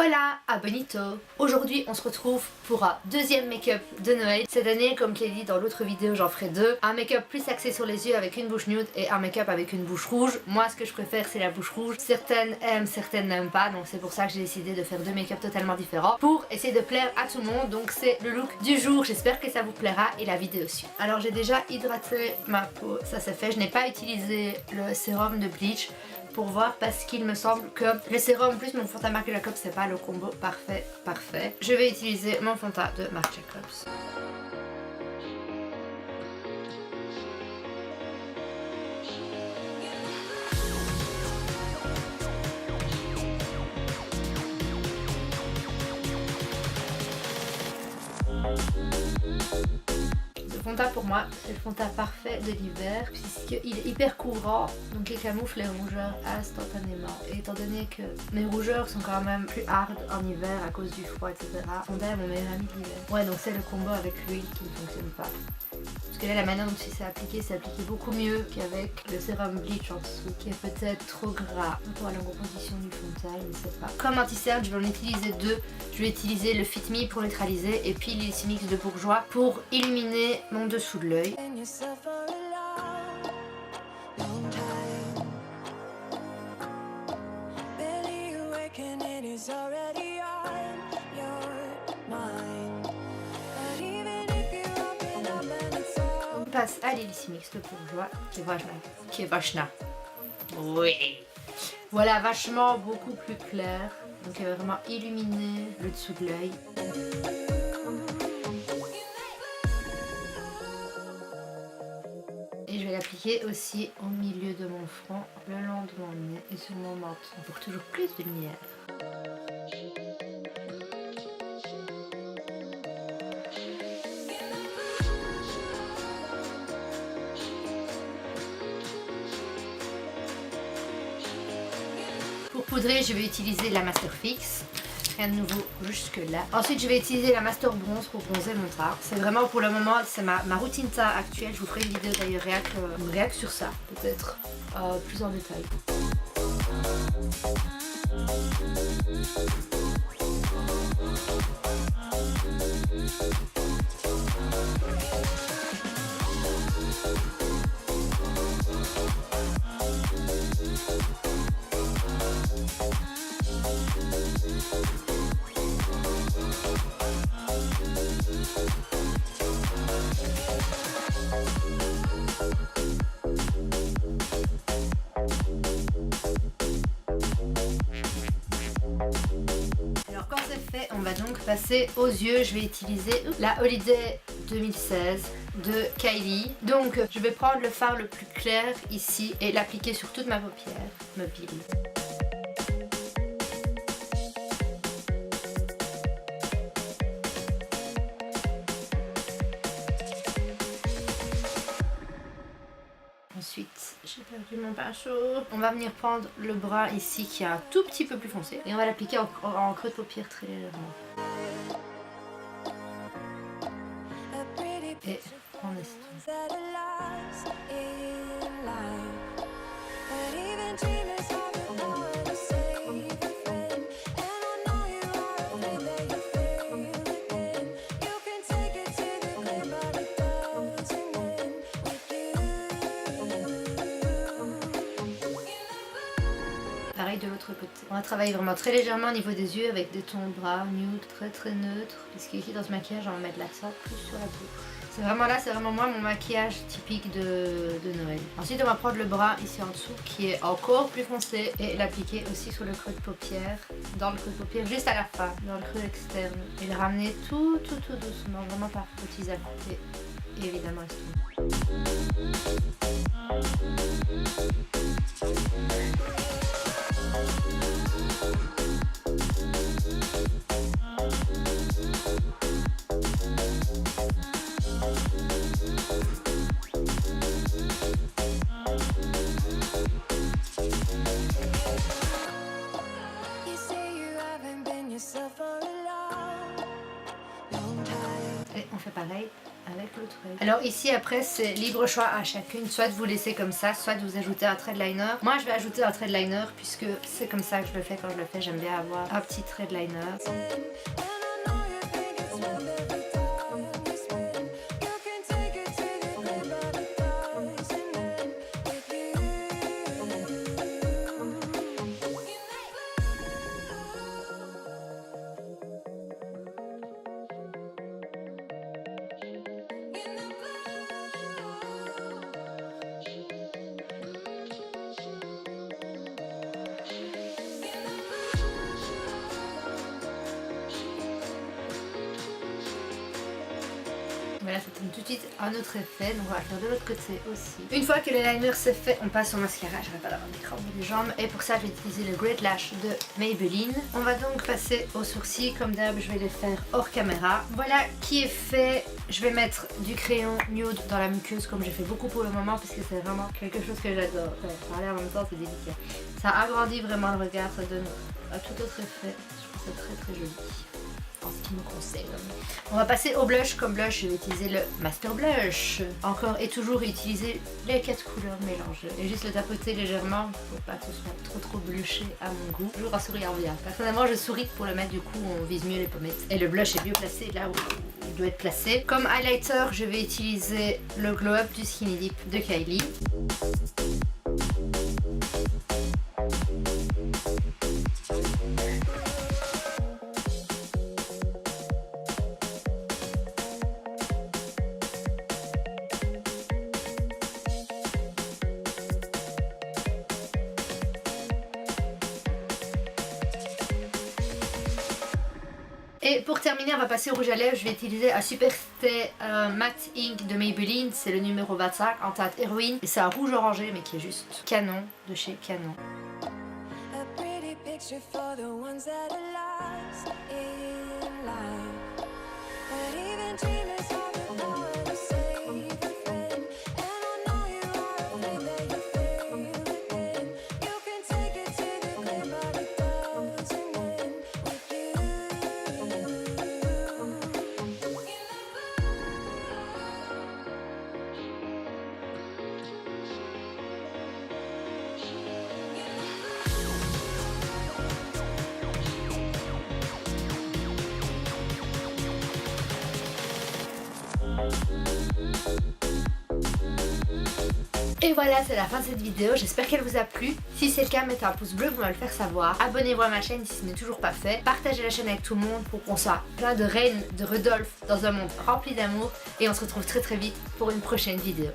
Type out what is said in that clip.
Hola, abonito! Aujourd'hui on se retrouve pour un deuxième make-up de Noël. Cette année, comme je l'ai dit dans l'autre vidéo, j'en ferai deux. Un make-up plus axé sur les yeux avec une bouche nude et un make-up avec une bouche rouge. Moi ce que je préfère c'est la bouche rouge. Certaines aiment, certaines n'aiment pas. Donc c'est pour ça que j'ai décidé de faire deux make-up totalement différents pour essayer de plaire à tout le monde. Donc c'est le look du jour, j'espère que ça vous plaira et la vidéo aussi. Alors j'ai déjà hydraté ma peau, ça c'est fait. Je n'ai pas utilisé le sérum de bleach pour voir parce qu'il me semble que le sérum plus mon fond à Marc Jacobs c'est pas le combo parfait. Je vais utiliser mon fond à de Marc Jacobs. Le fond de teint pour moi c'est le fond de teint parfait de l'hiver puisqu'il est hyper couvrant donc il camoufle les rougeurs instantanément, et étant donné que mes rougeurs sont quand même plus hard en hiver à cause du froid etc. Le fond de teint est mon meilleur ami de l'hiver. Ouais, donc c'est le combo avec l'huile qui ne fonctionne pas. Parce que là la manière dont c'est appliqué beaucoup mieux qu'avec le sérum bleach en dessous qui est peut-être trop gras pour la composition du fond de teint, je ne sais pas. Comme anti-cerne je vais en utiliser deux. Je vais utiliser le Fit Me pour neutraliser et puis l'Illusimix de Bourjois pour illuminer mon dessous de l'œil. On passe à l'Illusimix de Bourjois qui est vachement. Oui. Voilà, vachement beaucoup plus clair. Donc il va vraiment illuminer le dessous de l'œil. Et je vais l'appliquer aussi au milieu de mon front, le long de mon nez et sur mon menton pour toujours plus de lumière. Pour poudrer, je vais utiliser la Master Fix. Rien de nouveau jusque là. Ensuite, je vais utiliser la Master Bronze pour bronzer mon teint. C'est vraiment pour le moment, c'est ma routine teint actuelle. Je vous ferai une vidéo d'ailleurs réac sur ça, peut-être plus en détail. On va donc passer aux yeux. Je vais utiliser la Holiday 2016 de Kylie. Donc je vais prendre le fard le plus clair ici et l'appliquer sur toute ma paupière mobile. Ensuite, j'ai perdu mon pinceau. On va venir prendre le bras ici qui est un tout petit peu plus foncé et on va l'appliquer en creux de paupière très légèrement. Et on estompe. Pareil de l'autre côté. On va travailler vraiment très légèrement au niveau des yeux avec des tons brown, nude, très neutres. Puisqu'ici dans ce maquillage on va mettre l'accent plus sur la bouche. C'est vraiment là, c'est vraiment moi mon maquillage typique de Noël. Ensuite on va prendre le bras ici en dessous qui est encore plus foncé et l'appliquer aussi sur le creux de paupière. Dans le creux de paupière juste à la fin, dans le creux externe. Et le ramener tout doucement, vraiment par petits à-coups. Et évidemment estomper. Et on fait pareil avec l'autre l'autre œil. Alors ici après c'est libre choix à chacune, soit vous laissez comme ça, soit vous ajoutez un trait de liner. Moi je vais ajouter un trait de liner puisque c'est comme ça que je le fais quand je le fais, j'aime bien avoir un petit trait de liner. Voilà, ça donne tout de suite un autre effet, donc on va le faire de l'autre côté aussi. Une fois que le liner c'est fait, on passe au mascara. Je vais pas d'avoir d'écran pour les jambes et pour ça je vais utiliser le Great Lash de Maybelline. On va donc passer aux sourcils, comme d'hab je vais les faire hors caméra. Voilà qui est fait. Je vais mettre du crayon nude dans la muqueuse comme j'ai fait beaucoup pour le moment parce que c'est vraiment quelque chose que j'adore. Parler en même temps c'est délicat. Ça agrandit vraiment le regard, ça donne un tout autre effet. Je trouve ça très très joli. En ce qui me concerne. On va passer au blush. Comme blush, je vais utiliser le Master Blush. Encore et toujours utiliser les 4 couleurs mélangées. Et juste le tapoter légèrement pour pas que ce soit trop bluché à mon goût. Toujours en souriant bien. Personnellement, je souris pour le mettre, du coup on vise mieux les pommettes. Et le blush est mieux placé là où il doit être placé. Comme highlighter, je vais utiliser le Glow Up du Skinny Dip de Kylie. Et pour terminer, on va passer au rouge à lèvres. Je vais utiliser un Super Stay Matte Ink de Maybelline. C'est le numéro 25 en teinte héroïne. Et c'est un rouge orangé mais qui est juste canon de chez Canon. Et voilà, c'est la fin de cette vidéo, j'espère qu'elle vous a plu. Si c'est le cas, mettez un pouce bleu pour me le faire savoir. Abonnez-vous à ma chaîne si ce n'est toujours pas fait. Partagez la chaîne avec tout le monde pour qu'on soit plein de reines de Rudolph dans un monde rempli d'amour. Et on se retrouve très très vite pour une prochaine vidéo.